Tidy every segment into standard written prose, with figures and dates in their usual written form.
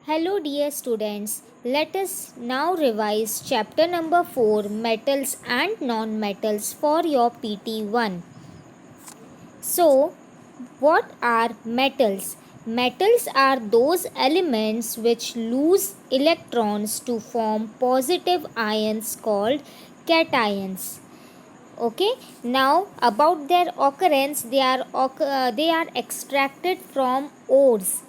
Hello, dear students. Let us now revise chapter number 4, Metals and Non-Metals, for your PT1. So, what are metals? Metals are those elements which lose electrons to form positive ions called cations. Okay, now about their occurrence, they are extracted from ores.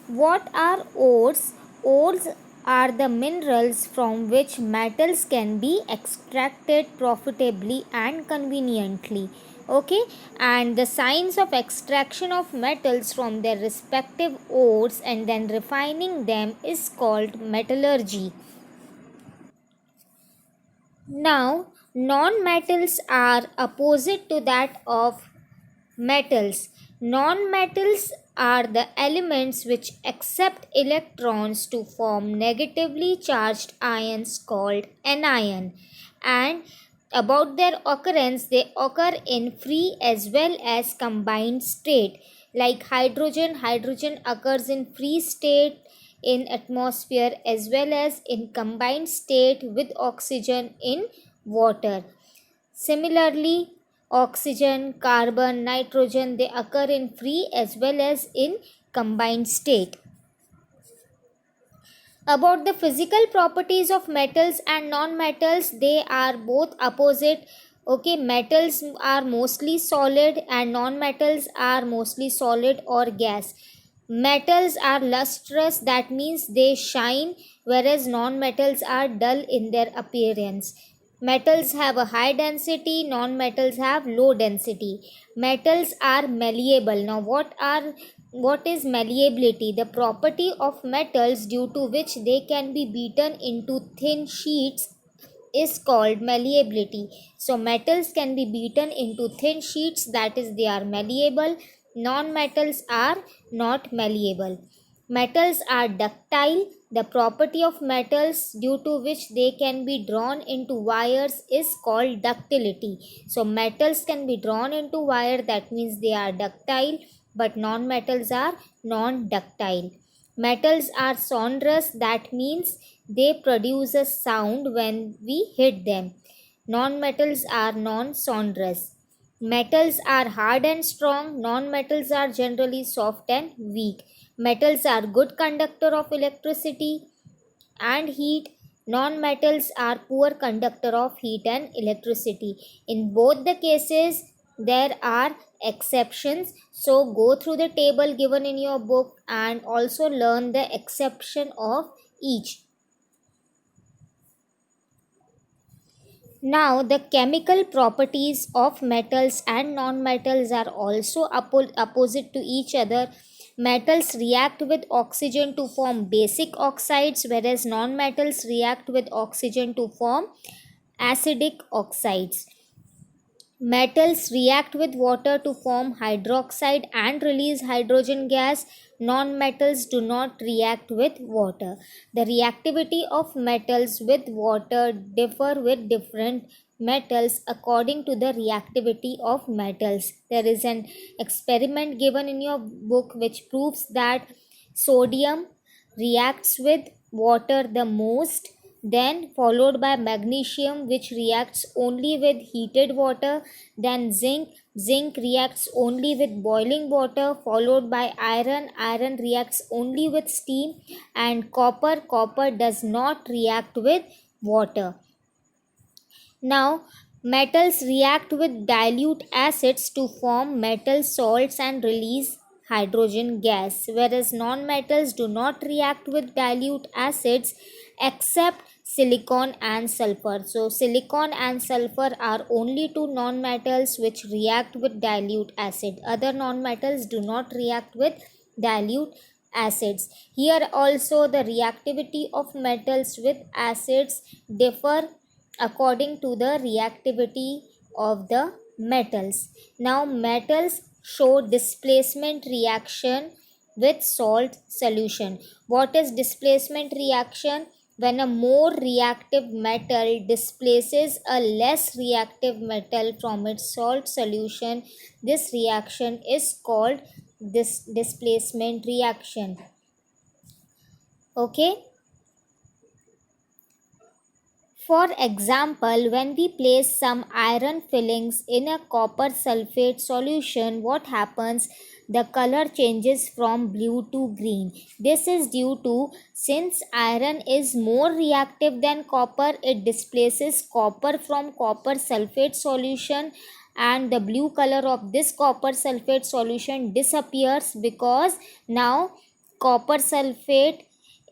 What are ores? Ores are the minerals from which metals can be extracted profitably and conveniently. Okay, and the science of extraction of metals from their respective ores and then refining them is called metallurgy. Now, non-metals are opposite to that of metals. Non-metals are the elements which accept electrons to form negatively charged ions called anion. And about their occurrence, they occur in free as well as combined state. Like hydrogen occurs in free state in atmosphere as well as in combined state with oxygen in water. Similarly, oxygen, carbon, nitrogen, they occur in free as well as in combined state. About the physical properties of metals and non-metals, they are both opposite. Okay, metals are mostly solid and non-metals are mostly solid or gas. Metals are lustrous, that means they shine, whereas non-metals are dull in their appearance. Metals have a high density, non-metals have low density. Metals are malleable. Now what is malleability? The property of metals due to which they can be beaten into thin sheets is called malleability. So metals can be beaten into thin sheets, that is they are malleable. Non-metals are not malleable. Metals are ductile. The property of metals due to which they can be drawn into wires is called ductility. So metals can be drawn into wire, that means they are ductile, but non-metals are non-ductile. Metals are sonorous, that means they produce a sound when we hit them. Non-metals are non-sonorous. Metals are hard and strong, non-metals are generally soft and weak. Metals are good conductor of electricity and heat. Non-metals are poor conductor of heat and electricity. In both the cases, there are exceptions. So go through the table given in your book and also learn the exception of each. Now, the chemical properties of metals and non-metals are also opposite to each other. Metals react with oxygen to form basic oxides, whereas non-metals react with oxygen to form acidic oxides. Metals react with water to form hydroxide and release hydrogen gas. Non-metals do not react with water. The reactivity of metals with water differ with different metals according to the reactivity of metals. There is an experiment given in your book which proves that sodium reacts with water the most, then followed by magnesium which reacts only with heated water, then zinc reacts only with boiling water, followed by iron reacts only with steam, and copper does not react with water. Now, metals react with dilute acids to form metal salts and release hydrogen gas, whereas non-metals do not react with dilute acids except silicon and sulfur. So, silicon and sulfur are only two non-metals which react with dilute acid. Other non-metals do not react with dilute acids. Here also the reactivity of metals with acids differ according to the reactivity of the metals. Now metals show displacement reaction with salt solution. What is displacement reaction? When a more reactive metal displaces a less reactive metal from its salt solution, this reaction is called this displacement reaction. Okay. For example, when we place some iron fillings in a copper sulfate solution, what happens? The color changes from blue to green. This is due to, since iron is more reactive than copper, it displaces copper from copper sulfate solution, and the blue color of this copper sulfate solution disappears because now copper sulfate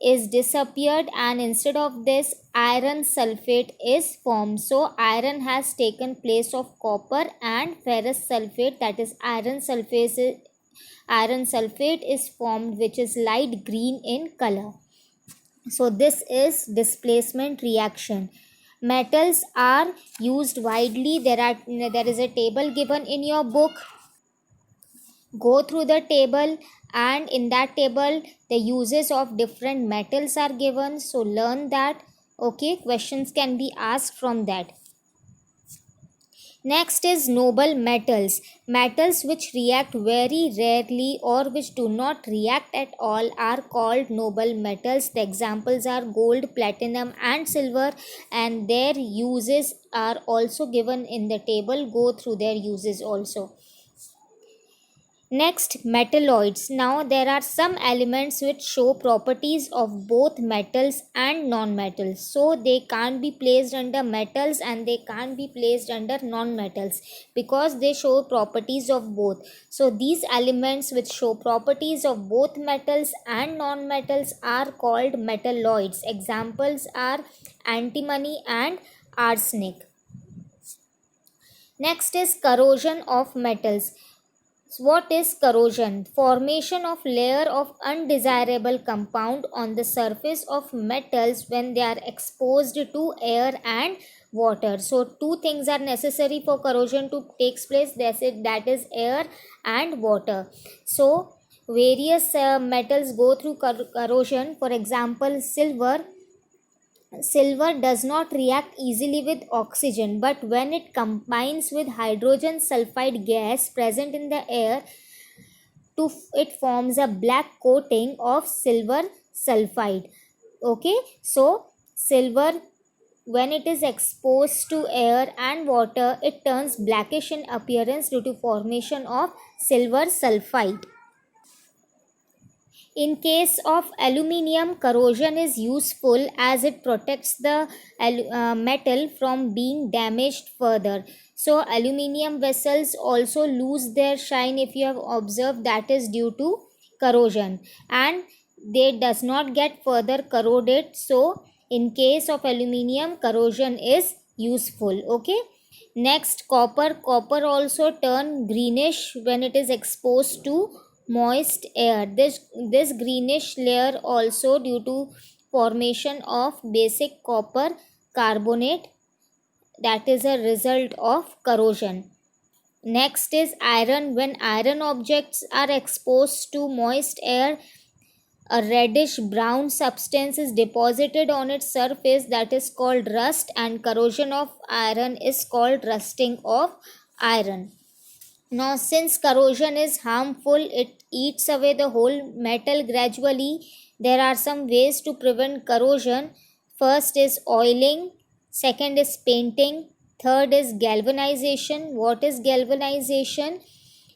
is disappeared, and instead of this iron sulfate is formed. So iron has taken place of copper, and ferrous sulfate, that is iron sulfate is formed, which is light green in color. So this is displacement reaction. Metals are used widely. There is a table given in your book. Go through the table, and in that table the uses of different metals are given, so learn that. Okay, questions can be asked from that. Next is noble metals. Metals which react very rarely or which do not react at all are called noble metals. The examples are gold, platinum and silver, and their uses are also given in the table. Go through their uses also. Next, metalloids. Now there are some elements which show properties of both metals and non-metals. So they can't be placed under metals and they can't be placed under non-metals because they show properties of both. So these elements which show properties of both metals and non-metals are called metalloids. Examples are antimony and arsenic. Next is corrosion of metals. So what is corrosion? Formation of layer of undesirable compound on the surface of metals when they are exposed to air and water. So two things are necessary for corrosion to take place. That is air and water. So various metals go through corrosion. For example, silver does not react easily with oxygen, but when it combines with hydrogen sulfide gas present in the air, it forms a black coating of silver sulfide. Okay, so silver, when it is exposed to air and water, it turns blackish in appearance due to formation of silver sulfide. In case of aluminium, corrosion is useful as it protects the metal from being damaged further. So aluminium vessels also lose their shine, if you have observed, that is due to corrosion, and they does not get further corroded. So in case of aluminium, corrosion is useful. Okay. Next, copper also turn greenish when it is exposed to moist air. This greenish layer also due to formation of basic copper carbonate, that is a result of corrosion. Next is iron. When iron objects are exposed to moist air, a reddish brown substance is deposited on its surface, that is called rust, and corrosion of iron is called rusting of iron. Now, since corrosion is harmful, it eats away the whole metal gradually. There are some ways to prevent corrosion. First is oiling, second is painting, third is galvanization. What is galvanization?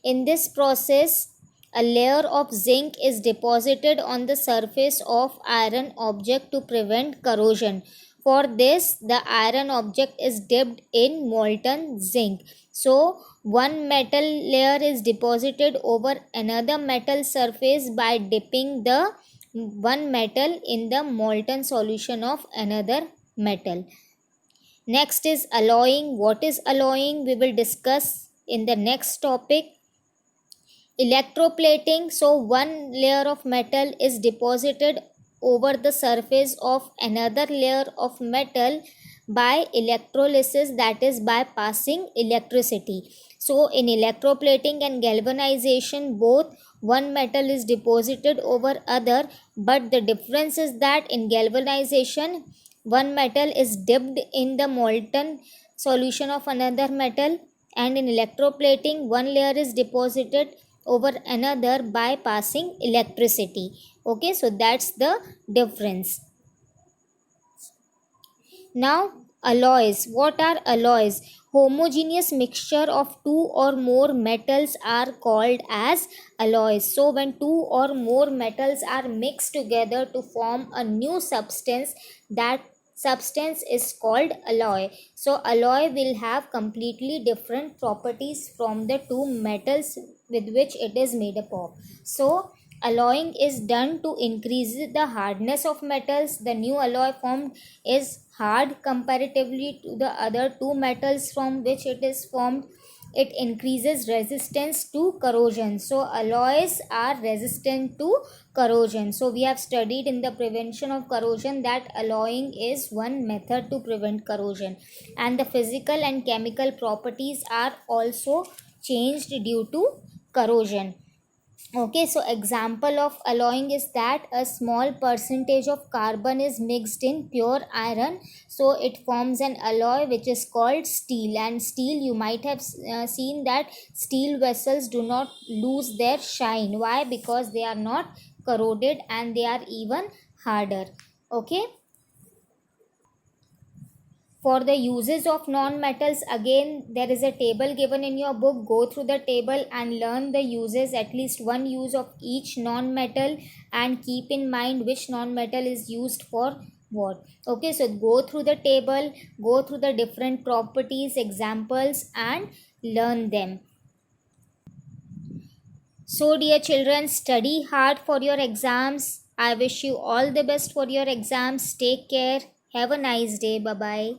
In this process, a layer of zinc is deposited on the surface of iron object to prevent corrosion. For this, the iron object is dipped in molten zinc. So, one metal layer is deposited over another metal surface by dipping the one metal in the molten solution of another metal. Next is alloying. What is alloying? We will discuss in the next topic. Electroplating. So one layer of metal is deposited over the surface of another layer of metal by electrolysis, that is by passing electricity. So in electroplating and galvanization, both one metal is deposited over other, but the difference is that in galvanization, one metal is dipped in the molten solution of another metal, and in electroplating, one layer is deposited over another by passing electricity. Okay, so that's the difference. Now, alloys. What are alloys? Homogeneous mixture of two or more metals are called as alloys. So, when two or more metals are mixed together to form a new substance, that substance is called alloy. So, alloy will have completely different properties from the two metals with which it is made up of. So, alloying is done to increase the hardness of metals. The new alloy formed is hard comparatively to the other two metals from which it is formed. It increases resistance to corrosion. So alloys are resistant to corrosion. So we have studied in the prevention of corrosion that alloying is one method to prevent corrosion, and the physical and chemical properties are also changed due to corrosion. Okay, so example of alloying is that a small percentage of carbon is mixed in pure iron, so it forms an alloy which is called steel. And steel, you might have seen that steel vessels do not lose their shine. Why? Because they are not corroded and they are even harder. Okay. For the uses of non-metals, again there is a table given in your book. Go through the table and learn the uses, at least one use of each non-metal, and keep in mind which non-metal is used for what. Okay, so go through the table, go through the different properties, examples, and learn them. So dear children, study hard for your exams. I wish you all the best for your exams. Take care. Have a nice day. Bye bye.